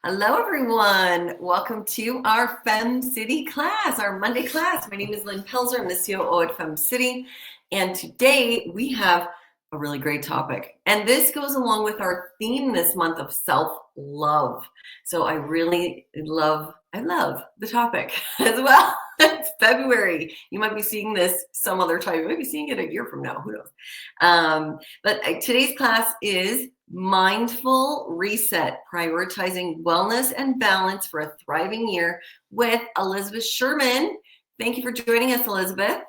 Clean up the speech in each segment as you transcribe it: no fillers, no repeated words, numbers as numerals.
Hello, everyone. Welcome to our FemCity class, our Monday class. My name is Lynn Pelzer. I'm the COO at FemCity. And today we have a really great topic. And this goes along with our theme this month of self-love. So I love the topic as well. It's February. You might be seeing this some other time. You might be seeing it a year from now. Who knows? But today's class is Mindful Reset, Prioritizing Wellness and Balance for a Thriving Year with Elizabeth Sherman. Thank you for joining us, Elizabeth.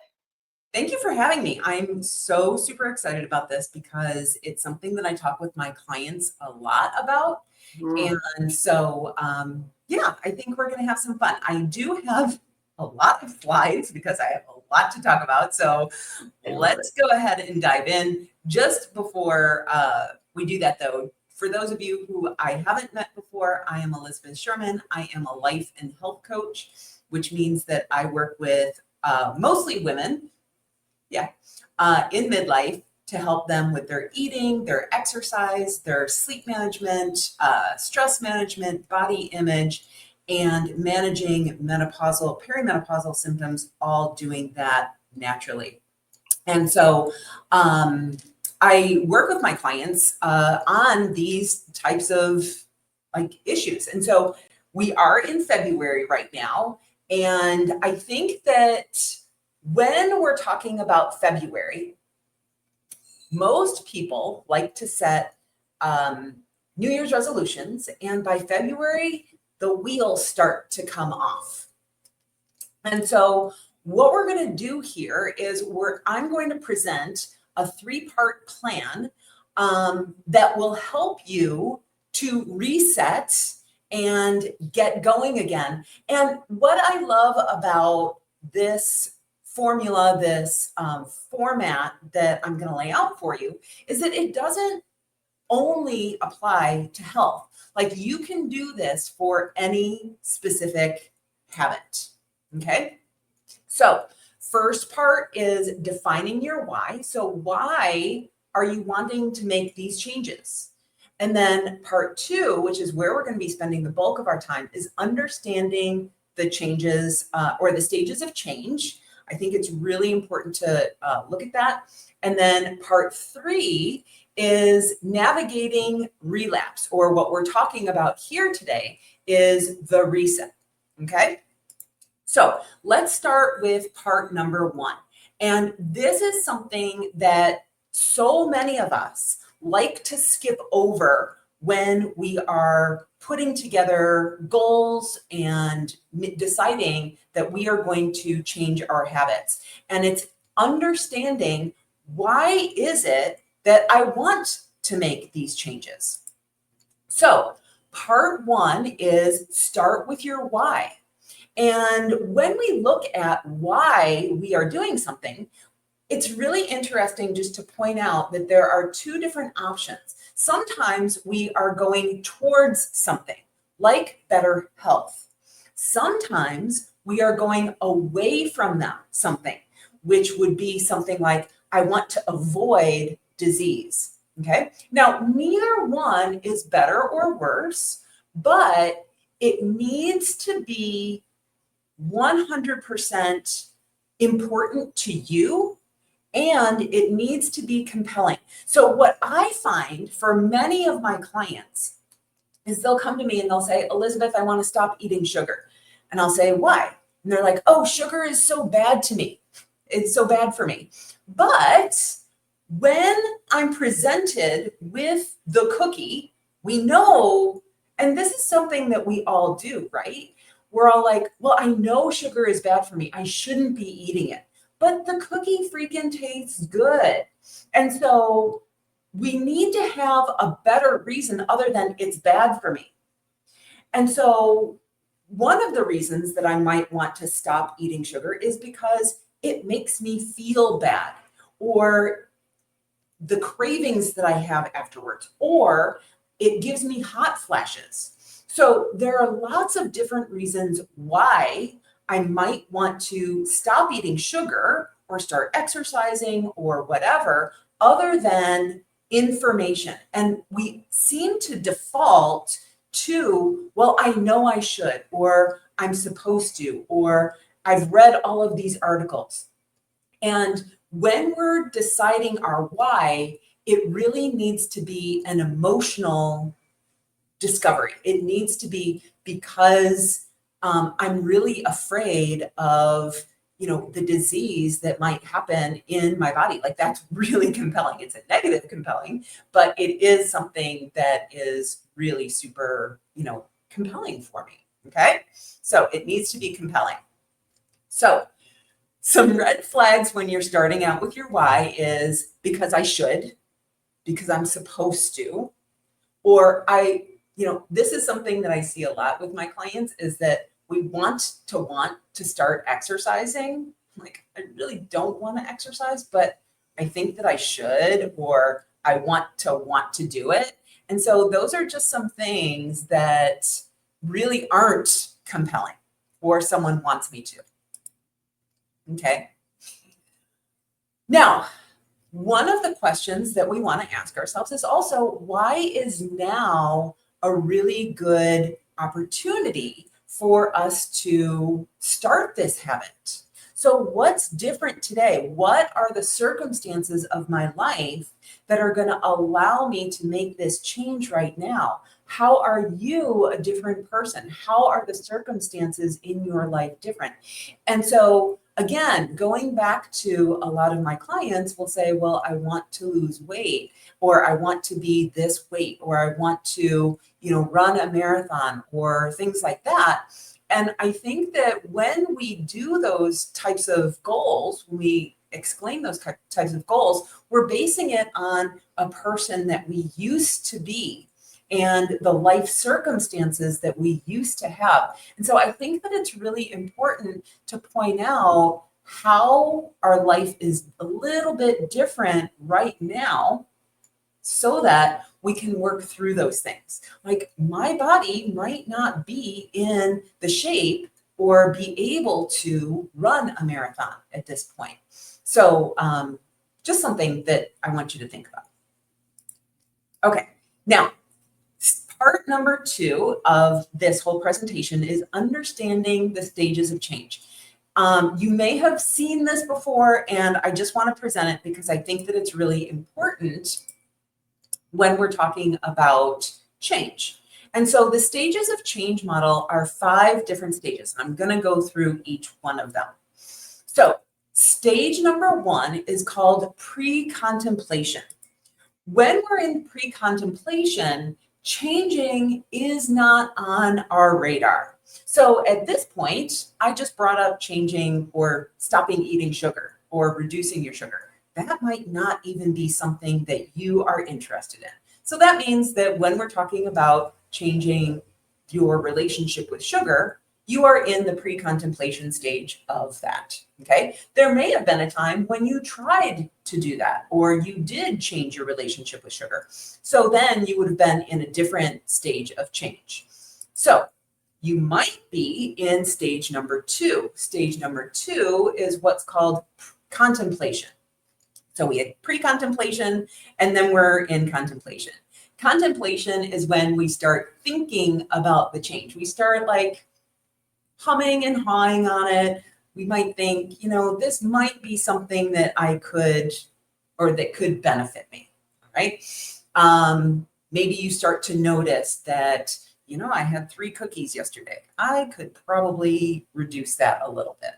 Thank you for having me. I'm so super excited about this because it's something that I talk with my clients a lot about. And so, I think we're going to have some fun. I do have a lot of slides because I have a lot to talk about. So let's go ahead and dive in. Just before we do that, though, for those of you who I haven't met before, I am Elizabeth Sherman. I am a life and health coach, which means that I work with mostly women, in midlife to help them with their eating, their exercise, their sleep management, stress management, body image, and managing menopausal, perimenopausal symptoms, all doing that naturally. And so I work with my clients on these types of issues. And so we are in February right now. And I think that when we're talking about February, most people like to set New Year's resolutions. And by February, the wheels start to come off. And so what we're going to do here is I'm going to present a 3-part plan that will help you to reset and get going again. And what I love about this formula, this format that I'm going to lay out for you is that it doesn't only apply to health. Like, you can do this for any specific habit. Okay. So first part is defining your why. So why are you wanting to make these changes? And then part 2, which is where we're going to be spending the bulk of our time, is understanding the changes or the stages of change. I think it's really important to look at that. And then part 3 is navigating relapse, or what we're talking about here today is the reset. Okay. So let's start with part number 1. And this is something that so many of us like to skip over when we are putting together goals and deciding that we are going to change our habits. And it's understanding, why is it that I want to make these changes? So part 1 is start with your why. And when we look at why we are doing something, it's really interesting just to point out that there are 2 different options. Sometimes we are going towards something like better health. Sometimes we are going away from something, which would be something like, I want to avoid disease. Okay. Now, neither one is better or worse, but it needs to be 100% important to you, and it needs to be compelling. So what I find for many of my clients is they'll come to me and they'll say, Elizabeth, I want to stop eating sugar. And I'll say, why? And they're like, oh, sugar is so bad to me. It's so bad for me. But when I'm presented with the cookie, we know, and this is something that we all do, right? We're all like, well, I know sugar is bad for me. I shouldn't be eating it. But the cookie freaking tastes good. And so we need to have a better reason other than it's bad for me. And so one of the reasons that I might want to stop eating sugar is because it makes me feel bad, or the cravings that I have afterwards, or it gives me hot flashes. So there are lots of different reasons why I might want to stop eating sugar or start exercising or whatever, other than information. And we seem to default to, well, I know I should, or I'm supposed to, or I've read all of these articles. And when we're deciding our why, it really needs to be an emotional discovery. It needs to be because I'm really afraid of, the disease that might happen in my body. Like, that's really compelling. It's a negative compelling, but it is something that is really super, compelling for me. Okay. So it needs to be compelling. So some red flags when you're starting out with your why is because I should, because I'm supposed to, or this is something that I see a lot with my clients, is that we want to start exercising. Like, I really don't want to exercise, but I think that I should, or I want to do it. And so those are just some things that really aren't compelling, or someone wants me to. Okay. Now, one of the questions that we want to ask ourselves is also, why is now a really good opportunity for us to start this habit? So what's different today? What are the circumstances of my life that are going to allow me to make this change right now? How are you a different person? How are the circumstances in your life different? And so, again, going back to a lot of my clients will say, well, I want to lose weight, or I want to be this weight, or I want to, run a marathon, or things like that. And I think that when we do those types of goals, when we exclaim those types of goals, we're basing it on a person that we used to be and the life circumstances that we used to have. And so I think that it's really important to point out how our life is a little bit different right now, so that we can work through those things. Like, my body might not be in the shape or be able to run a marathon at this point. So just something that I want you to think about. Okay, now, part number 2 of this whole presentation is understanding the stages of change. You may have seen this before, and I just want to present it because I think that it's really important when we're talking about change. And so the stages of change model are 5 different stages. And I'm going to go through each one of them. So stage number 1 is called pre-contemplation. When we're in pre-contemplation, changing is not on our radar. So at this point, I just brought up changing or stopping eating sugar or reducing your sugar. That might not even be something that you are interested in. So that means that when we're talking about changing your relationship with sugar, you are in the pre-contemplation stage of that, okay? There may have been a time when you tried to do that, or you did change your relationship with sugar. So then you would have been in a different stage of change. So you might be in stage number 2. Stage number 2 is what's called contemplation. So we had pre-contemplation, and then we're in contemplation. Contemplation is when we start thinking about the change. We start like humming and hawing on it. We might think, this might be something that I could, or that could benefit me, right? Maybe you start to notice that, I had 3 cookies yesterday. I could probably reduce that a little bit.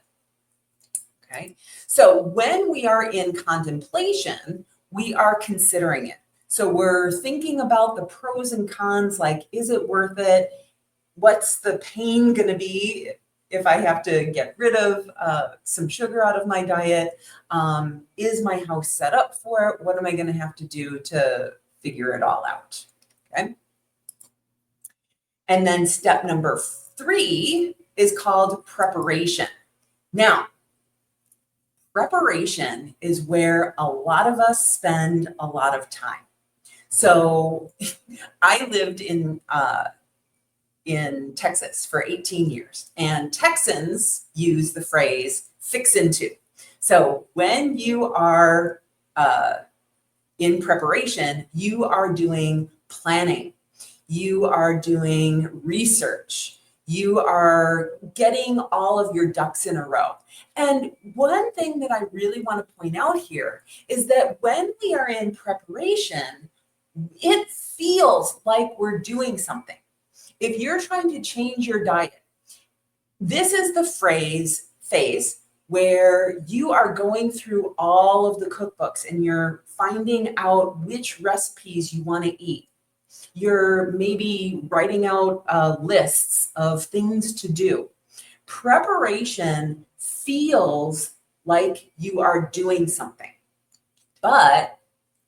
Okay, so when we are in contemplation, we are considering it. So we're thinking about the pros and cons, like, is it worth it? What's the pain going to be if I have to get rid of some sugar out of my diet? Is my house set up for it? What am I going to have to do to figure it all out? Okay. And then step number 3 is called preparation. Now, preparation is where a lot of us spend a lot of time. So I lived in Texas for 18 years, and Texans use the phrase "fixin' to." So when you are in preparation, you are doing planning. You are doing research. You are getting all of your ducks in a row. And one thing that I really want to point out here is that when we are in preparation, it feels like we're doing something. If you're trying to change your diet, this is the phase where you are going through all of the cookbooks and you're finding out which recipes you want to eat. You're maybe writing out lists of things to do. Preparation feels like you are doing something, but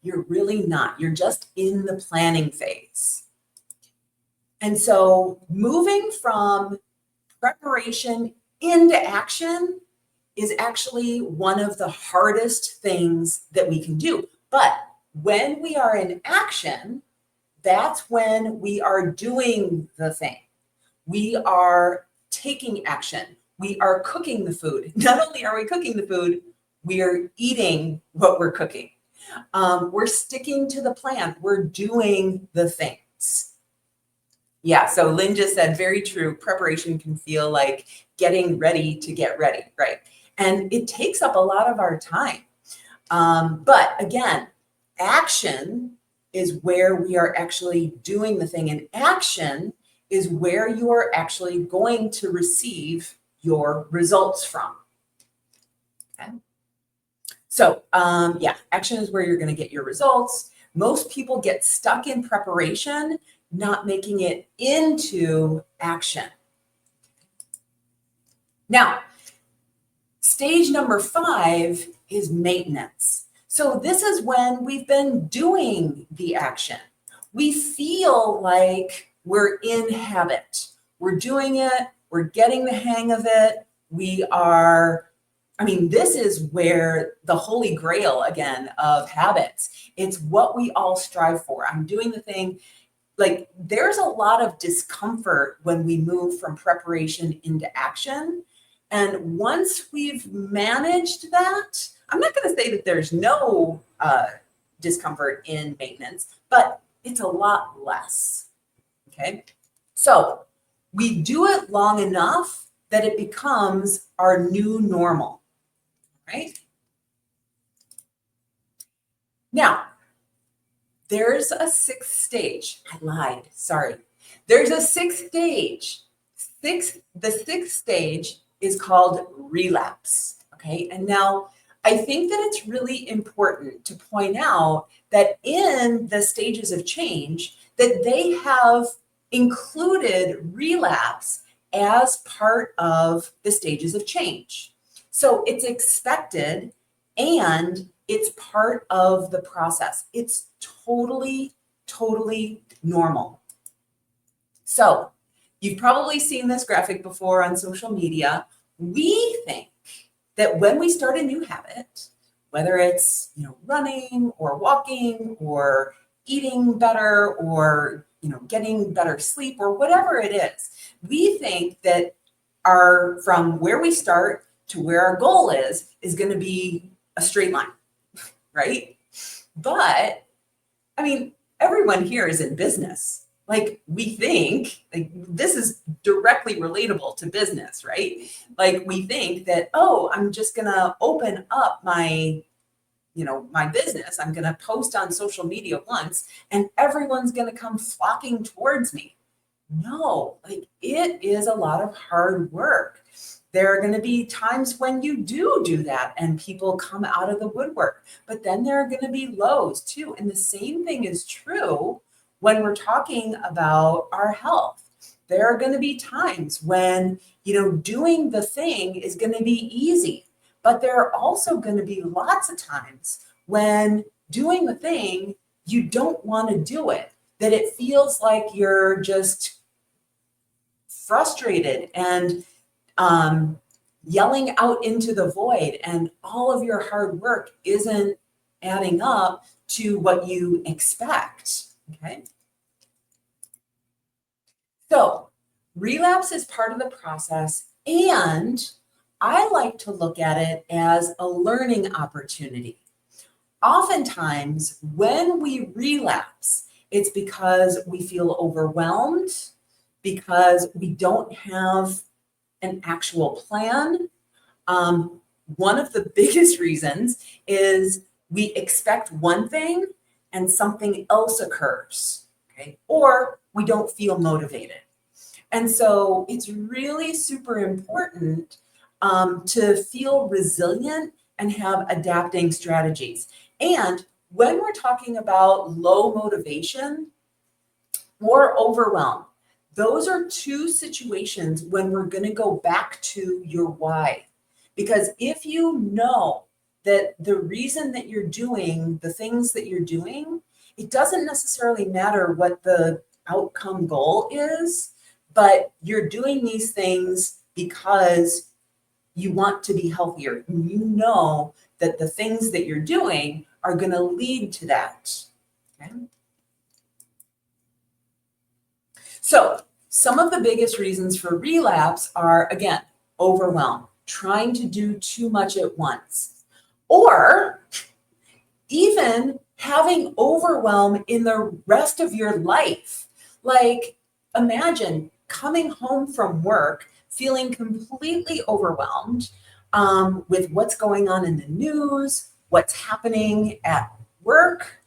you're really not. You're just in the planning phase. And so moving from preparation into action is actually one of the hardest things that we can do. But when we are in action, that's when we are doing the thing. We are taking action. We are cooking the food. Not only are we cooking the food, we are eating what we're cooking. We're sticking to the plan. We're doing the things. Yeah, so Lynn just said, very true. Preparation can feel like getting ready to get ready, right? And it takes up a lot of our time. But again, action is where we are actually doing the thing. And action is where you are actually going to receive your results from. Okay. So yeah, action is where you're going to get your results. Most people get stuck in preparation, not making it into action. Now, stage number 5 is maintenance. So this is when we've been doing the action. We feel like we're in habit. We're doing it. We're getting the hang of it. This is where the holy grail again of habits. It's what we all strive for. I'm doing the thing. Like there's a lot of discomfort when we move from preparation into action. And once we've managed that, I'm not going to say that there's no discomfort in maintenance, but it's a lot less. Okay. So we do it long enough that it becomes our new normal, right? Now, there's a 6th stage. I lied. Sorry. There's a 6th stage. The 6th stage is called relapse. Okay. And now I think that it's really important to point out that in the stages of change, that they have included relapse as part of the stages of change. So it's expected and it's part of the process. It's totally, totally normal. So you've probably seen this graphic before on social media. We think that when we start a new habit, whether it's running or walking or eating better or getting better sleep or whatever it is, we think that from where we start to where our goal is going to be a straight line, right? But everyone here is in business. Like we think, like this is directly relatable to business, right? Like we think that, oh, I'm just gonna open up my business. I'm gonna post on social media once and everyone's gonna come flocking towards me. No, like it is a lot of hard work. There are going to be times when you do that and people come out of the woodwork, but then there are going to be lows too. And the same thing is true when we're talking about our health. There are going to be times when, doing the thing is going to be easy, but there are also going to be lots of times when doing the thing, you don't want to do it, that it feels like you're just frustrated and yelling out into the void, and all of your hard work isn't adding up to what you expect. Okay. So relapse is part of the process, and I like to look at it as a learning opportunity. Oftentimes, when we relapse, It's because we feel overwhelmed, because we don't have an actual plan. One of the biggest reasons is we expect one thing and something else occurs, okay? Or we don't feel motivated. And so it's really super important to feel resilient and have adapting strategies. And when we're talking about low motivation or overwhelm, those are two situations when we're going to go back to your why. Because if you know that the reason that you're doing the things that you're doing, it doesn't necessarily matter what the outcome goal is, but you're doing these things because you want to be healthier. And you know that the things that you're doing are going to lead to that. Okay? So some of the biggest reasons for relapse are, again, overwhelm, trying to do too much at once, or even having overwhelm in the rest of your life. Like, imagine coming home from work feeling completely overwhelmed with what's going on in the news, what's happening at work,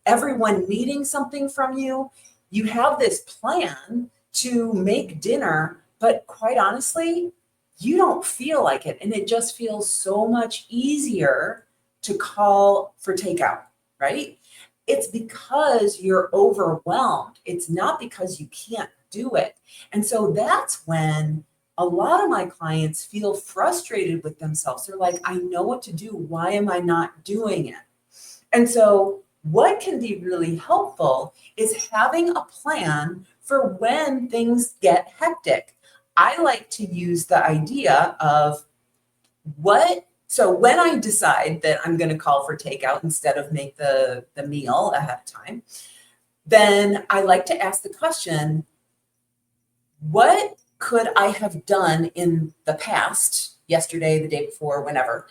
everyone needing something from you. You have this plan to make dinner, but quite honestly, you don't feel like it. And it just feels so much easier to call for takeout, right? It's because you're overwhelmed. It's not because you can't do it. And so that's when a lot of my clients feel frustrated with themselves. They're like, I know what to do. Why am I not doing it? And so what can be really helpful is having a plan for when things get hectic. I like to use the idea of so when I decide that I'm going to call for takeout instead of make the meal ahead of time, then I like to ask the question, what could I have done in the past, yesterday, the day before, whenever,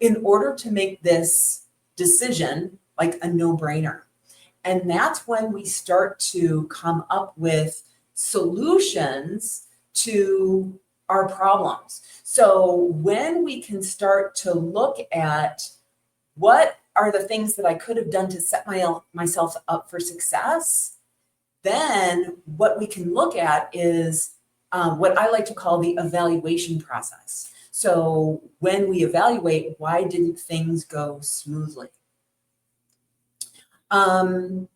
in order to make this decision like a no-brainer? And that's when we start to come up with solutions to our problems. So when we can start to look at what are the things that I could have done to set myself up for success, then what we can look at is what I like to call the evaluation process. So when we evaluate, why didn't things go smoothly? Believing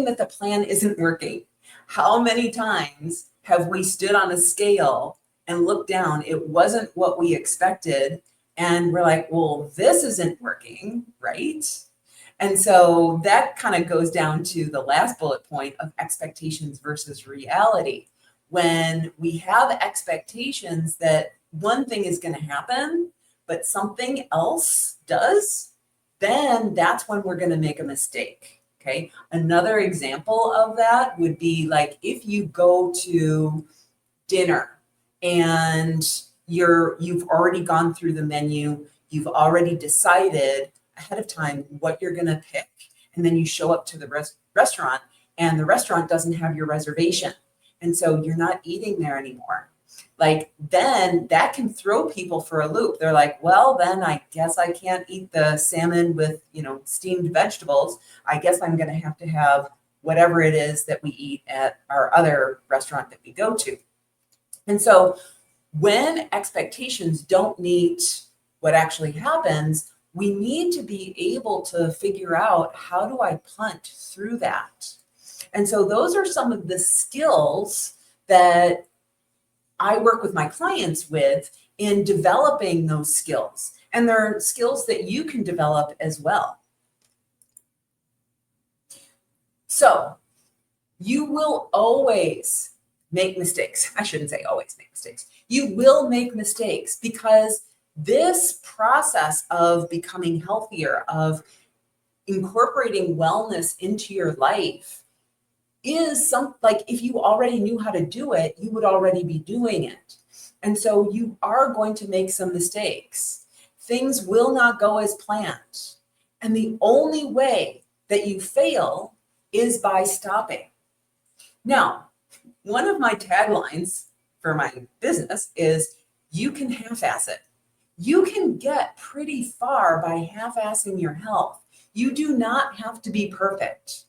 that the plan isn't working. How many times have we stood on a scale and looked down? It wasn't what we expected. And we're like, well, this isn't working, right? And so that kind of goes down to the last bullet point of expectations versus reality. When we have expectations that one thing is going to happen, but something else does, then that's when we're going to make a mistake. Okay. Another example of that would be like if you go to dinner and you've already gone through the menu, you've already decided ahead of time what you're going to pick, and then you show up to the restaurant and the restaurant doesn't have your reservation, and so you're not eating there anymore. Like, then that can throw people for a loop. They're like, well, then I guess I can't eat the salmon with, steamed vegetables. I guess I'm going to have whatever it is that we eat at our other restaurant that we go to. And so when expectations don't meet what actually happens, we need to be able to figure out, how do I punt through that? And so those are some of the skills that I work with my clients with in developing those skills. And there are skills that you can develop as well. So you will always make mistakes. I shouldn't say always make mistakes. You will make mistakes because this process of becoming healthier, of incorporating wellness into your life, is like, if you already knew how to do it, you would already be doing it. And so you are going to make some mistakes. Things will not go as planned. And the only way that you fail is by stopping. Now, one of my taglines for my business is you can half-ass it. You can get pretty far by half-assing your health. You do not have to be perfect.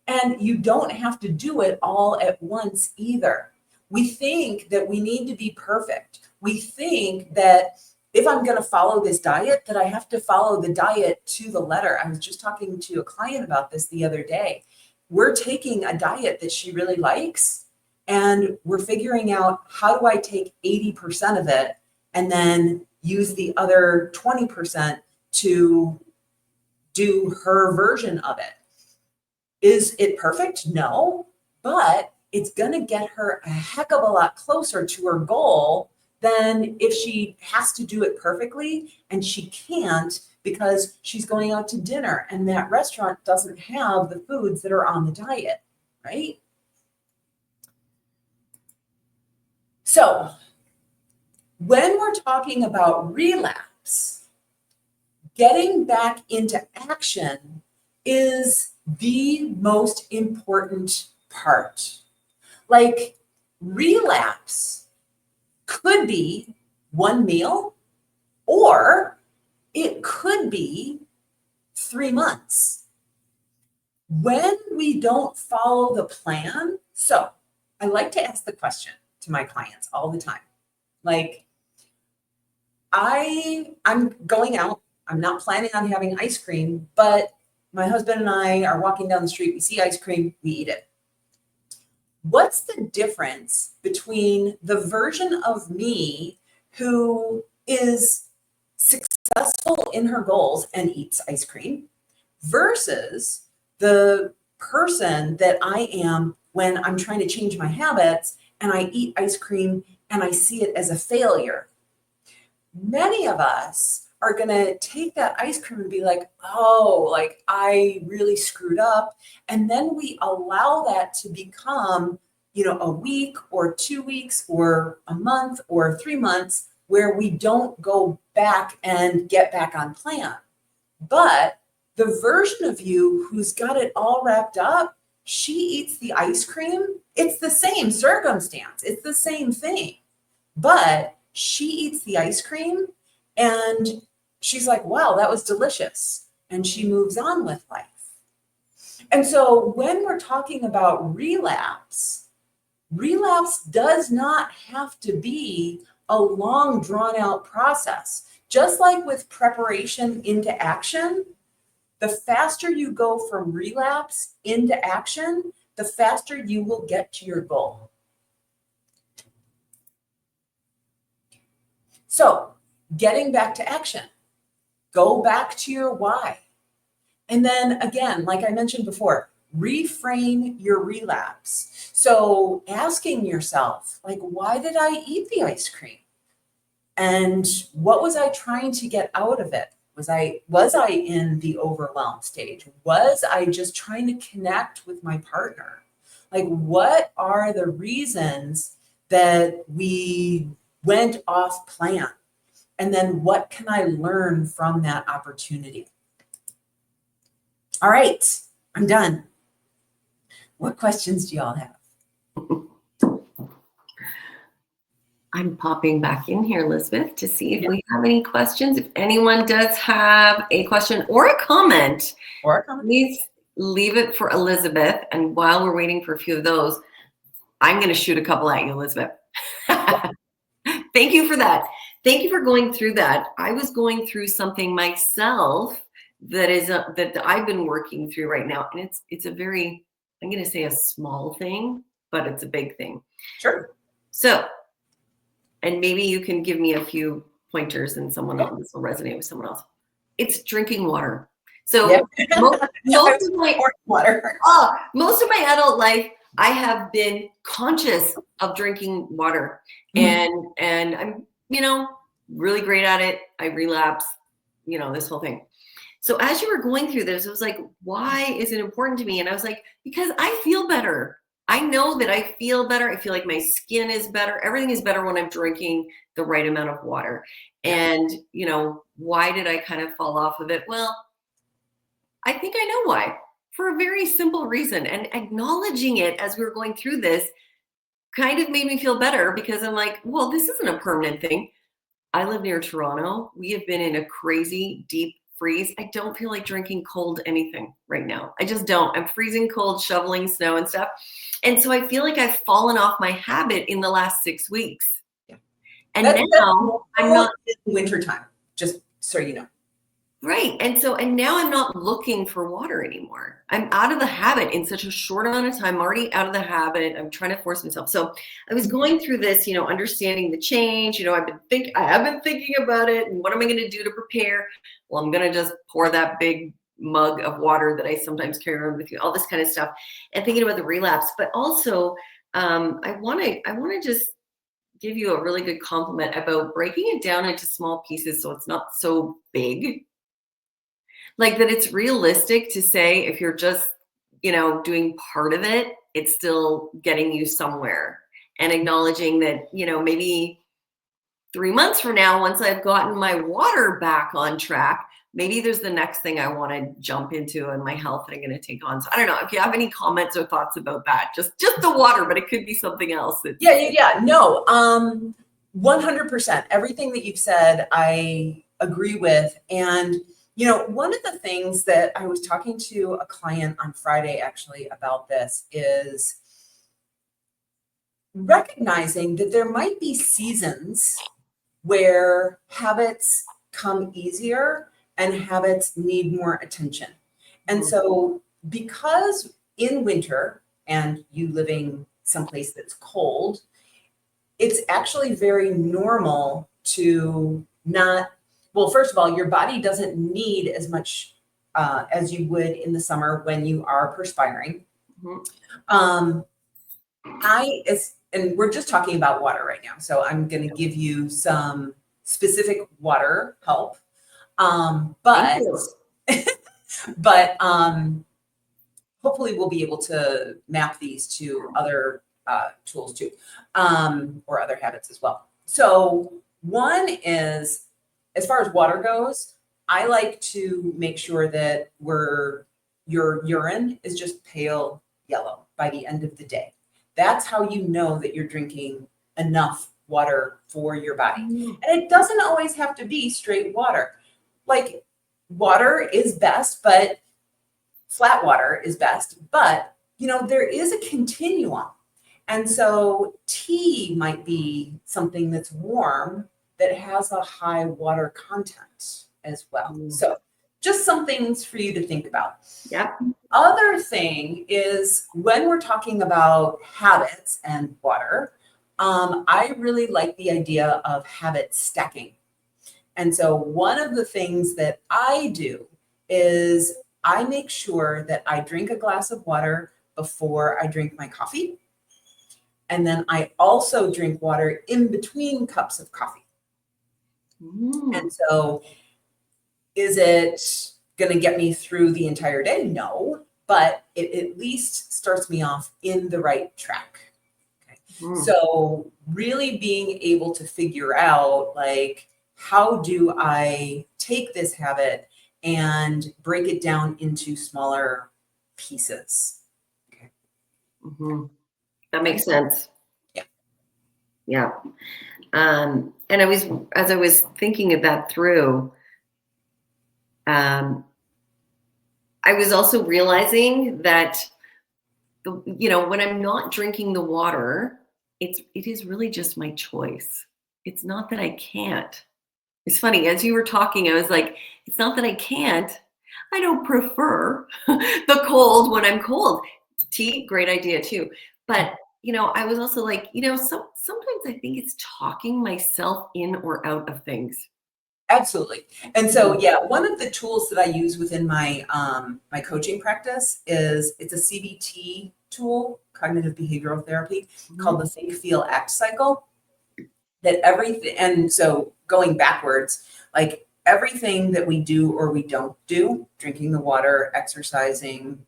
And you don't have to do it all at once either. We think that we need to be perfect. We think that if I'm going to follow this diet, that I have to follow the diet to the letter. I was just talking to a client about this the other day. We're taking a diet that she really likes, and we're figuring out, how do I take 80% of it and then use the other 20% to do her version of it. Is it perfect? No, but it's going to get her a heck of a lot closer to her goal than if she has to do it perfectly, and she can't because she's going out to dinner and that restaurant doesn't have the foods that are on the diet, right? So when we're talking about relapse, getting back into action is the most important part. Like, relapse could be one meal, or it could be 3 months. When we don't follow the plan, so I like to ask the question to my clients all the time. Like, I'm going out, I'm not planning on having ice cream, but my husband and I are walking down the street, we see ice cream, we eat it. What's the difference between the version of me who is successful in her goals and eats ice cream versus the person that I am when I'm trying to change my habits and I eat ice cream and I see it as a failure? Many of us are going to take that ice cream and be like, oh, like I really screwed up. And then we allow that to become, a week or 2 weeks or a month or 3 months where we don't go back and get back on plan. But the version of you who's got it all wrapped up, she eats the ice cream. It's the same circumstance. It's the same thing. But she eats the ice cream and she's like, wow, that was delicious. And she moves on with life. And so when we're talking about relapse does not have to be a long, drawn out process. Just like with preparation into action, the faster you go from relapse into action, the faster you will get to your goal. So, getting back to action, go back to your why. And then again, like I mentioned before, reframe your relapse. So asking yourself, like, why did I eat the ice cream? And what was I trying to get out of it? Was I in the overwhelmed stage? Was I just trying to connect with my partner? Like, what are the reasons that we went off plan? And then what can I learn from that opportunity? All right, I'm done. What questions do y'all have? I'm popping back in here, Elizabeth, to see if we have any questions. If anyone does have a question or a comment, please leave it for Elizabeth. And while we're waiting for a few of those, I'm going to shoot a couple at you, Elizabeth. Thank you for that. Thank you for going through that. I was going through something myself that I've been working through right now. And it's a very, I'm going to say a small thing, but it's a big thing. Sure. So, and maybe you can give me a few pointers and someone else, this will resonate with someone else. It's drinking water. So most of my adult life, I have been conscious of drinking water, and I'm, really great at it. I relapse, this whole thing. So as you were going through this, it was like, why is it important to me? And I was like, because I feel better. I know that I feel better. I feel like my skin is better. Everything is better when I'm drinking the right amount of water. And, why did I kind of fall off of it? Well, I think I know why. for a very simple reason. And acknowledging it as we were going through this kind of made me feel better, because I'm like, well, this isn't a permanent thing. I live near Toronto. We have been in a crazy deep freeze. I don't feel like drinking cold anything right now. I just don't. I'm freezing cold, shoveling snow and stuff. And so I feel like I've fallen off my habit in the last 6 weeks. Yeah. And now I'm not in wintertime, just so you know. Right. And now I'm not looking for water anymore. I'm out of the habit in such a short amount of time. I'm already out of the habit. I'm trying to force myself. So I was going through this, understanding the change. I have been thinking about it, and what am I going to do to prepare? Well, I'm going to just pour that big mug of water that I sometimes carry around with you, all this kind of stuff, and thinking about the relapse. But also, I want to just give you a really good compliment about breaking it down into small pieces so it's not so big. Like that it's realistic to say if you're just, doing part of it, it's still getting you somewhere. And acknowledging that, maybe 3 months from now, once I've gotten my water back on track, maybe there's the next thing I want to jump into in my health that I'm going to take on. So I don't know if you have any comments or thoughts about that. Just the water, but it could be something else. Yeah. No, 100%. Everything that you've said, I agree with. And one of the things that I was talking to a client on Friday actually about this is recognizing that there might be seasons where habits come easier and habits need more attention. And so because in winter, and you living someplace that's cold, it's actually very normal to not, well, first of all, your body doesn't need as much as you would in the summer when you are perspiring. And we're just talking about water right now. So I'm going to give you some specific water help. But hopefully we'll be able to map these to other tools too, or other habits as well. So one is, as far as water goes, I like to make sure that your urine is just pale yellow by the end of the day. That's how you know that you're drinking enough water for your body. And it doesn't always have to be straight water. Like water is best, but flat water is best. But, there is a continuum. And so tea might be something that's warm that has a high water content as well. So just some things for you to think about. Yeah. Other thing is when we're talking about habits and water, I really like the idea of habit stacking. And so one of the things that I do is I make sure that I drink a glass of water before I drink my coffee. And then I also drink water in between cups of coffee. And so is it going to get me through the entire day? No, but it at least starts me off in the right track. Okay. So really being able to figure out, like, how do I take this habit and break it down into smaller pieces? Okay. That makes sense. Yeah. Yeah. And as I was thinking of that through, I was also realizing that, when I'm not drinking the water, it is really just my choice. It's not that I can't. It's funny, as you were talking, I was like, it's not that I can't. I don't prefer the cold when I'm cold. Tea, great idea too. But, I was also like, sometimes I think it's talking myself in or out of things. Absolutely. And so, yeah, one of the tools that I use within my my coaching practice is it's a CBT tool, cognitive behavioral therapy, called the Think, Feel, Act cycle. That everything, and so going backwards, like everything that we do or we don't do, drinking the water, exercising,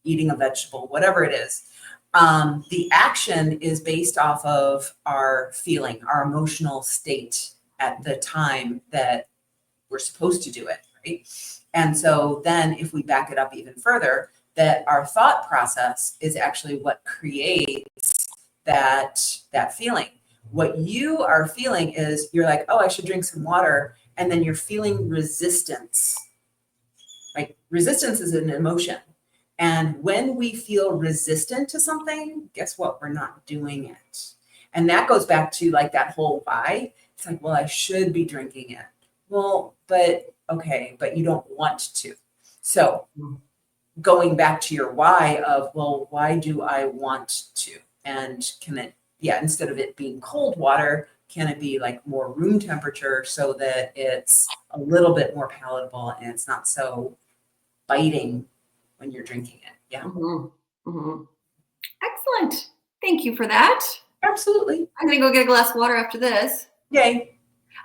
eating a vegetable, whatever it is, the action is based off of our feeling, our emotional state at the time that we're supposed to do it, right? And so then if we back it up even further, that our thought process is actually what creates that feeling. What you are feeling is you're like, oh, I should drink some water. And then you're feeling resistance. Like resistance is an emotion. And when we feel resistant to something, guess what? We're not doing it. And that goes back to like that whole why. It's like, well, I should be drinking it. Well, but okay, but you don't want to. So going back to your why of, well, why do I want to? And can it, instead of it being cold water, can it be like more room temperature so that it's a little bit more palatable and it's not so biting when you're drinking it? Yeah. Mm-hmm. Mm-hmm. Excellent. Thank you for that. Absolutely. I'm going to go get a glass of water after this. Yay.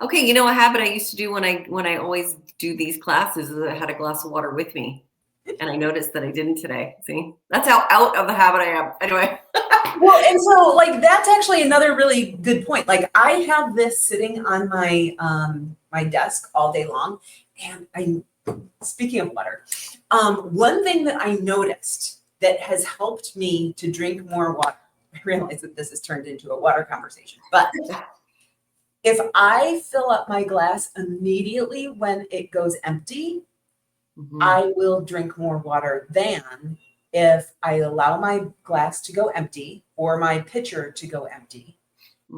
Okay, you know a habit I used to do when I always do these classes is I had a glass of water with me. And I noticed that I didn't today. See? That's how out of the habit I am. Anyway. Well, and so like that's actually another really good point. Like I have this sitting on my my desk all day long. And speaking of water, one thing that I noticed that has helped me to drink more water, I realize that this has turned into a water conversation, but if I fill up my glass immediately when it goes empty, I will drink more water than if I allow my glass to go empty or my pitcher to go empty.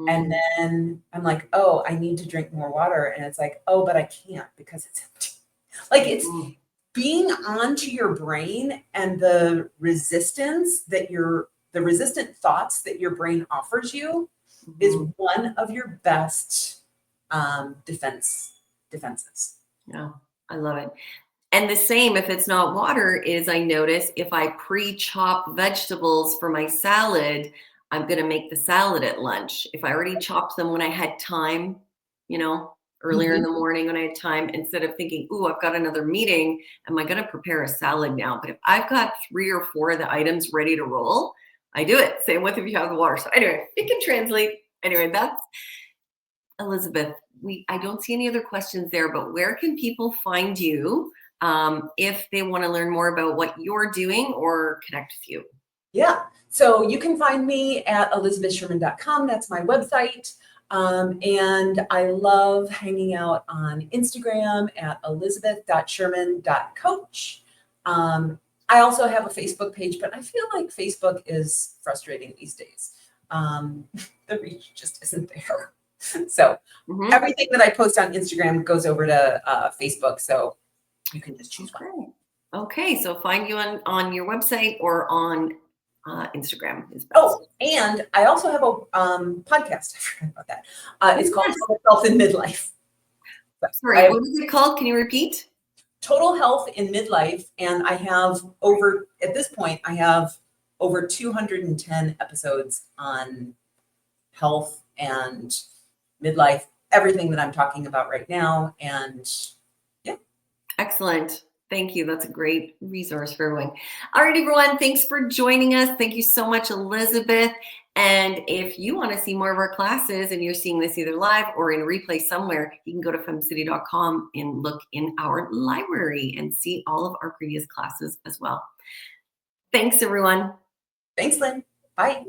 And then I'm like, oh, I need to drink more water. And it's like, oh, but I can't because it's empty. Like it's being onto your brain and the resistance that the resistant thoughts that your brain offers you is one of your best defenses. Yeah, I love it. And the same, if it's not water, is I notice if I pre-chop vegetables for my salad, I'm going to make the salad at lunch. If I already chopped them when I had time, earlier in the morning when I had time, instead of thinking, ooh, I've got another meeting, am I going to prepare a salad now? But if I've got 3 or 4 of the items ready to roll, I do it. Same with if you have the water. So anyway, it can translate. Anyway, that's Elizabeth. I don't see any other questions there, but where can people find you if they want to learn more about what you're doing or connect with you? Yeah. So you can find me at elizabethsherman.com. That's my website. And I love hanging out on Instagram at elizabeth.sherman.coach. I also have a Facebook page, but I feel like Facebook is frustrating these days. The reach just isn't there. So everything that I post on Instagram goes over to Facebook. So you can just choose one. Okay. So find you on your website or on Instagram is best. Oh, and I also have a podcast. I forgot about that. It's called Total Health in Midlife. Sorry, what is it called? Can you repeat? Total Health in Midlife. And I have at this point, I have over 210 episodes on health and midlife, everything that I'm talking about right now. And yeah. Excellent. Thank you. That's a great resource for everyone. All right, everyone. Thanks for joining us. Thank you so much, Elizabeth. And if you want to see more of our classes and you're seeing this either live or in replay somewhere, you can go to FemCity.com and look in our library and see all of our previous classes as well. Thanks, everyone. Thanks, Lynn. Bye.